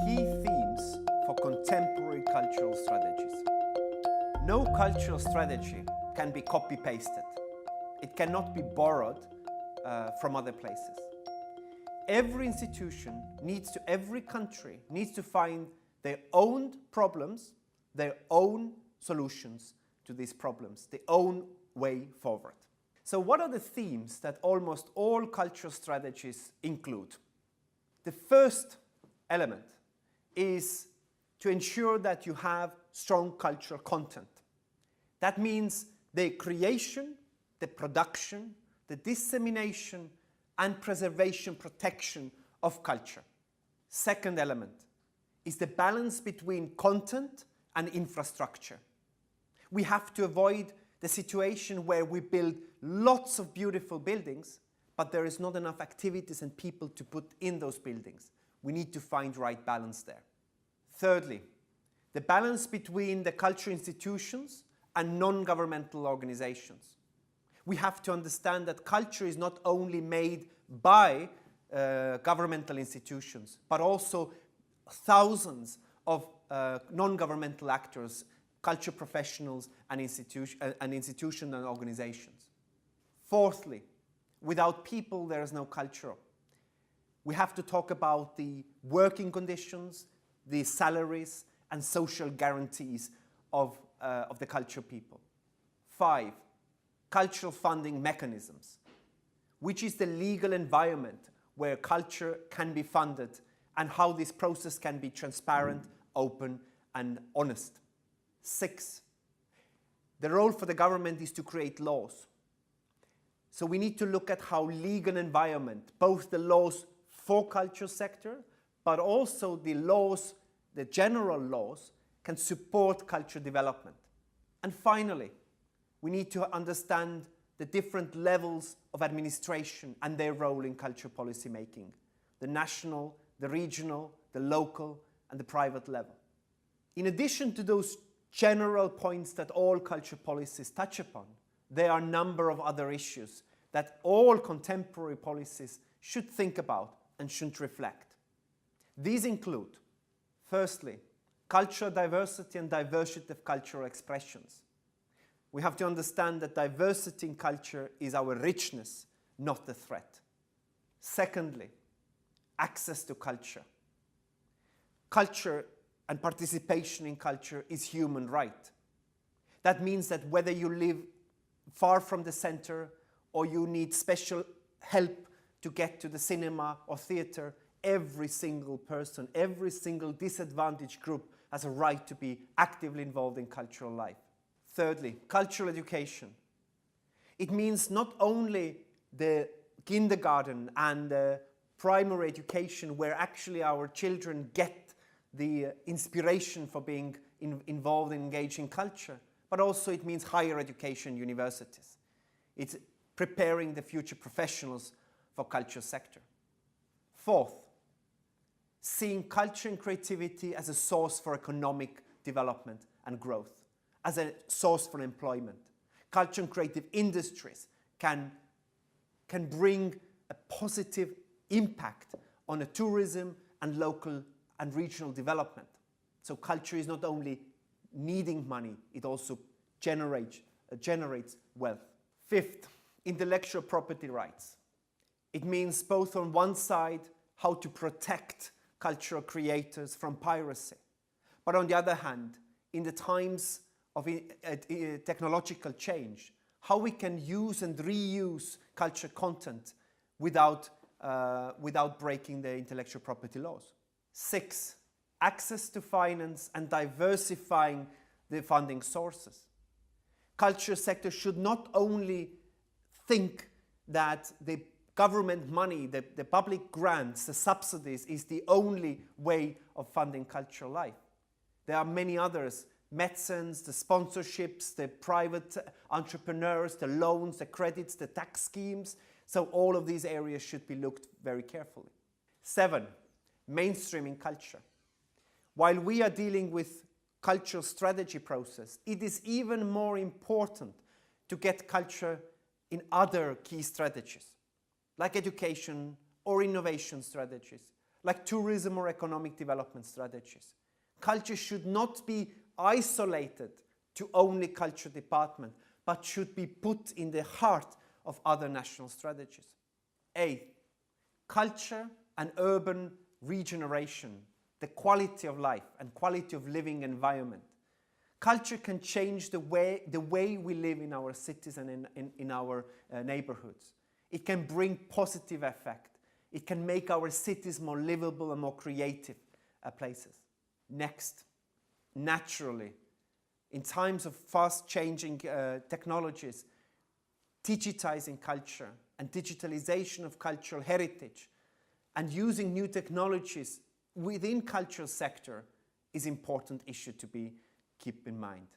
Key themes for contemporary cultural strategies. No cultural strategy can be copy-pasted. It cannot be borrowed from other places. Every institution every country needs to find their own problems, their own solutions to these problems, their own way forward. So what are the themes that almost all cultural strategies include? The first element is to ensure that you have strong cultural content. That means the creation, the production, the dissemination and preservation, protection of culture. Second element is the balance between content and infrastructure. We have to avoid the situation where we build lots of beautiful buildings, but there is not enough activities and people to put in those buildings. We need to find the right balance there. Thirdly, the balance between the cultural institutions and non-governmental organizations. We have to understand that culture is not only made by governmental institutions, but also thousands of non-governmental actors, culture professionals, and institutions and organizations. Fourthly, without people, there is no culture. We have to talk about the working conditions, the salaries, and social guarantees of the culture people. 5, cultural funding mechanisms, which is the legal environment where culture can be funded and how this process can be transparent, open, and honest. 6, the role for the government is to create laws. So we need to look at how legal environment, both the laws for culture sector, but also the laws, the general laws, can support culture development. And finally, we need to understand the different levels of administration and their role in culture policy making. The national, the regional, the local, and the private level. In addition to those general points that all culture policies touch upon, there are a number of other issues that all contemporary policies should think about and should reflect. These include, firstly, cultural diversity and diversity of cultural expressions. We have to understand that diversity in culture is our richness, not a threat. Secondly, access to culture. Culture and participation in culture is human right. That means that whether you live far from the center or you need special help to get to the cinema or theater, every single person, every single disadvantaged group has a right to be actively involved in cultural life. Thirdly, cultural education. It means not only the kindergarten and the primary education where actually our children get the inspiration for being involved and engaged in culture, but also it means higher education, universities. It's preparing the future professionals for culture sector. Fourth, seeing culture and creativity as a source for economic development and growth, as a source for employment. Culture and creative industries can bring a positive impact on the tourism and local and regional development. So culture is not only needing money, it also generates wealth. Fifth, intellectual property rights. It means both on one side how to protect cultural creators from piracy, but on the other hand, in the times of technological change, how we can use and reuse culture content without breaking the intellectual property laws. 6, access to finance and diversifying the funding sources. Culture sector should not only think that the government money, the public grants, the subsidies is the only way of funding cultural life. There are many others, mecenes, the sponsorships, the private entrepreneurs, the loans, the credits, the tax schemes. So all of these areas should be looked very carefully. 7, mainstreaming culture. While we are dealing with cultural strategy process, it is even more important to get culture in other key strategies, like education or innovation strategies, like tourism or economic development strategies. Culture should not be isolated to only culture department, but should be put in the heart of other national strategies. 8. Culture and urban regeneration, the quality of life and quality of living environment. Culture can change the way we live in our cities and in our neighborhoods. It can bring positive effect. It can make our cities more livable and more creative places. Next, naturally, in times of fast-changing technologies, digitizing culture and digitalization of cultural heritage and using new technologies within cultural sector is important issue to keep in mind.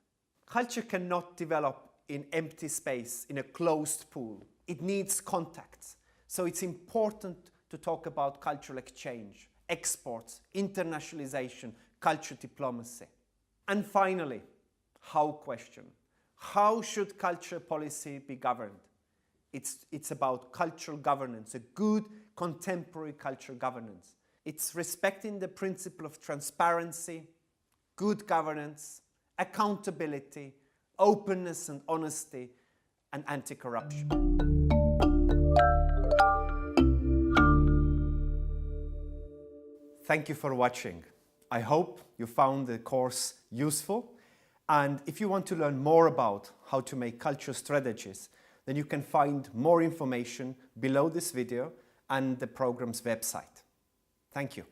Culture cannot develop in empty space, in a closed pool. It needs contacts. So it's important to talk about cultural exchange, exports, internationalization, culture diplomacy. And finally, how question. How should culture policy be governed? It's about cultural governance, a good contemporary cultural governance. It's respecting the principle of transparency, good governance, accountability, openness and honesty, and anti-corruption. Thank you for watching. I hope you found the course useful. And if you want to learn more about how to make culture strategies, then you can find more information below this video and the program's website. Thank you.